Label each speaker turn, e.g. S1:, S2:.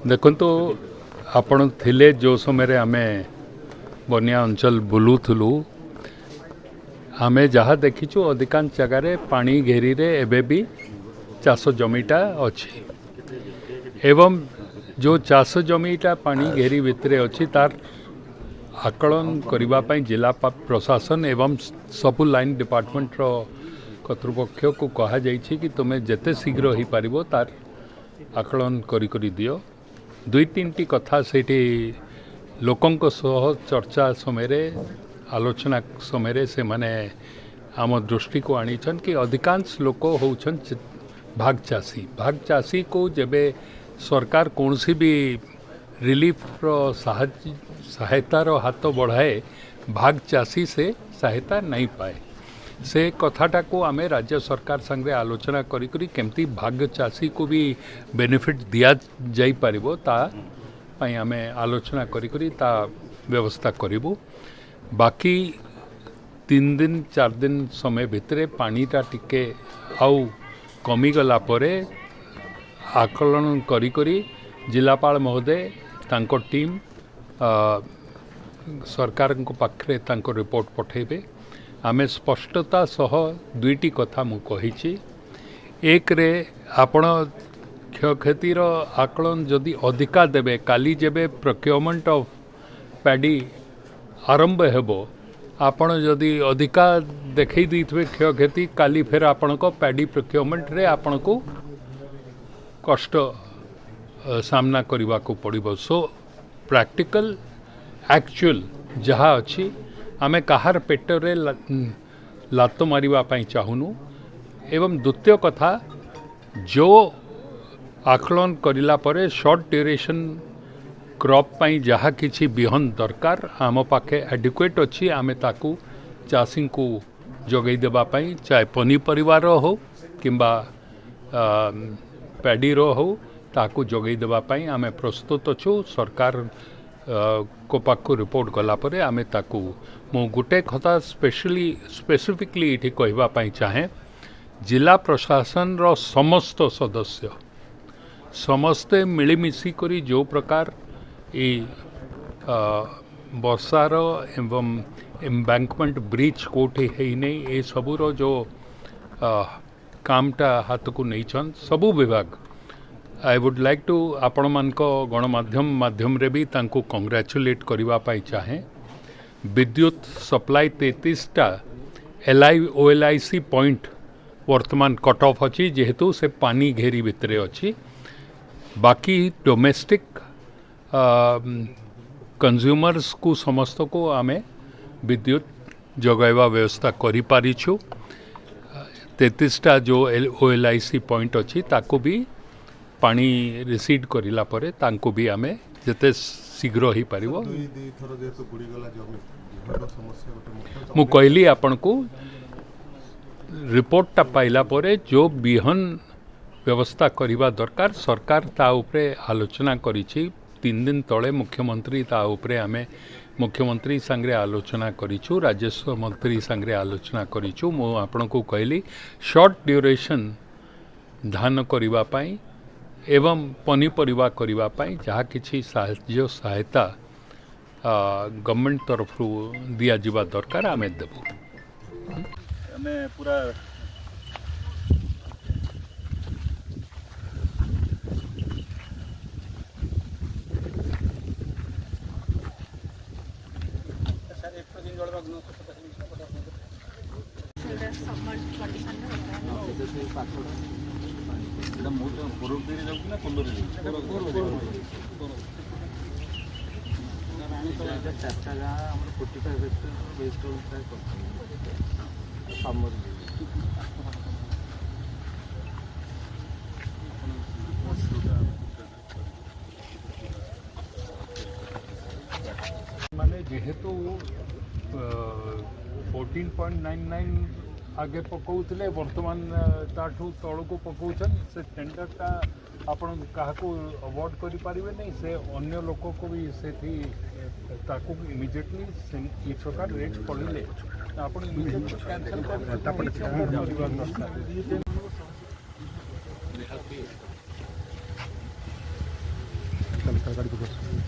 S1: देखो तो आपण थिले जो समय आमे बनिया अंचल बुलूलु आमे जहाँ देखीचु अधिकांश जगार पानी घेरी रे एबे भी चाष जमीटा अच्छी एवं जो चाष जमीटा पानी घेरी भितर अच्छी तार आकलन करने जिला प्रशासन एवं सबु लाइन डिपार्टमेंट रो कर्तृपक्ष को कहा जाइछि कि तुम्हें जेते शीघ्र हो पार तार आकलन करी दियो। दुई तीन टी कथा सेठी लोकंक सह चर्चा समय आलोचना समय से माने आम दृष्टि को आनीछन कि अधिकांश लोक होउछन भाग चाषी को जेबे सरकार कौन सी भी रिलीफ सहायतार हाथ बढ़ाए भाग चाषी से सहायता नहीं पाए से कथाटा को आमे राज्य सरकार संगे आलोचना करी केमती भाग चाषी को भी बेनिफिट दिया जाई पारिबो ता पई आमे आलोचना करी ता व्यवस्था करिबो। बाकी 3 दिन 4 दिन समय भितरे पानीटा टिके आउ कमी गला परे आकलन करी जिलापाल महोदय तांको टीम सरकार को पाखरे तांको रिपोर्ट पठेबे। आमे स्पष्टता सह दुईटी कथा मु कहिछि। एक रे आपण क्षयक्षतिर आकलन जदि अधिका देबे काली जेबे प्रोक्योरमेंट ऑफ पैडी आरंभ हेबो आपण जदि अधिका देखै दैथबे क्षयक्षति काली फेर आपण को पैडी प्रोक्योरमेंट रे आपण को कष्ट सामना करने को पड़ो। सो प्रैक्टिकल एक्चुअल जहाँ अच्छी आमे कहार पेटरे लात मारिबा चाहूनु। एवं द्वितीय कथा जो आकलन करिला परे शॉर्ट ड्यूरेशन क्रॉप पाई जहाँ किछि बिहन दरकार आम पाखे एडिक्वेट अच्छी आमे ताकू चाषी को जोगई देबा पाई चाहे पनीपरिवार हो किंबा पैडी रो हो ताकू जोगई देबा पाई आमे प्रस्तुत अच्छु। सरकार को पाखु रिपोर्ट गला परे आमे ताकू मु गुटे कथा स्पेसिफिकली इठी कहबा पाई चाहे जिला प्रशासन रो समस्त सदस्य समस्ते मिलीमिशी करी जो प्रकार ई वर्षार एवं एम्बैंकमेंट ब्रिज कोठी है नहीं ए सबूर जो कामटा हाथ को नहीं छन सबू विभाग आई वुड लाइक टू आपण मानक गणमाध्यम माध्यम रे भी तांको कांग्रेचुलेट करबा पाई चाहे। विद्युत सप्लाई 33टा OLIC पॉइंट वर्तमान कट ऑफ अच्छी जेहेतु से पानी घेरी भितरे अच्छी। बाकी डोमेस्टिक कंज्यूमर्स को समस्त को आमे विद्युत जगाइबा व्यवस्था करि पारिछु। 33टा जो OLIC पॉइंट अच्छी ताको भी पानी रिसीड करिला परे तांको भी आमे जते शीघ्र ही पारिबो। मु कहली आपण को रिपोर्टटा पाइला परे जो बिहन व्यवस्था करिबा दरकार सरकार ता उपरे आलोचना करिछि। 3 दिन तले मुख्यमंत्री ता उपरे आमे मुख्यमंत्री संगे आलोचना करिछु राजस्व मंत्री संगे आलोचना करिछु। मु आपण को कहली शॉर्ट ड्यूरेशन धान करिबा पाई एवं पनीपरिवा करिबा पाई जहाँ किछि साहाय्य सहायता गवर्नमेंट तरफ दिया जिबा दरकार आमे देबो।
S2: हमें पूरा
S1: माने जेहेतु 14.99 आगे पकाउतले वर्तमान ताठू तल को पकाउछन से टेंडरटा आपण काहाको अवॉर्ड करि पारिबे नहीं से अन्य लोक को भी से थी ताको इमीडिएटली ई प्रकार रेट पड़िले आपण इमीडिएटली कैंसिल कर
S2: गाड़ी पकड़